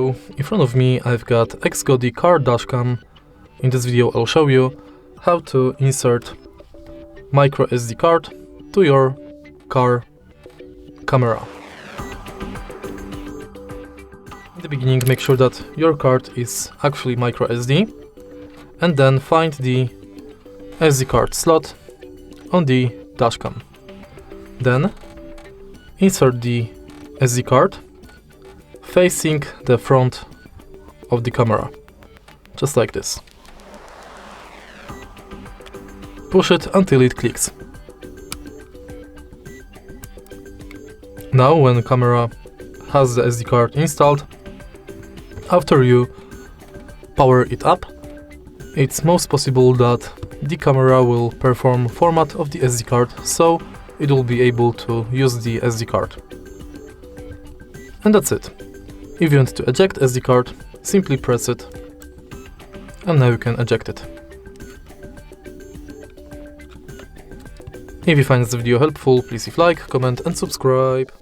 So in front of me I've got XGody Car Dash Cam. In this video I'll show you how to insert micro SD card to your car camera. In the beginning, make sure that your card is actually micro SD, and then find the SD card slot on the dashcam. Then insert the SD card facing the front of the camera, just like this. Push it until it clicks. Now, when the camera has the SD card installed, after you power it up, it's most possible that the camera will perform format of the SD card, so it will be able to use the SD card. And that's it. If you want to eject SD card, simply press it, and now you can eject it. If you find this video helpful, please leave a like, comment and subscribe.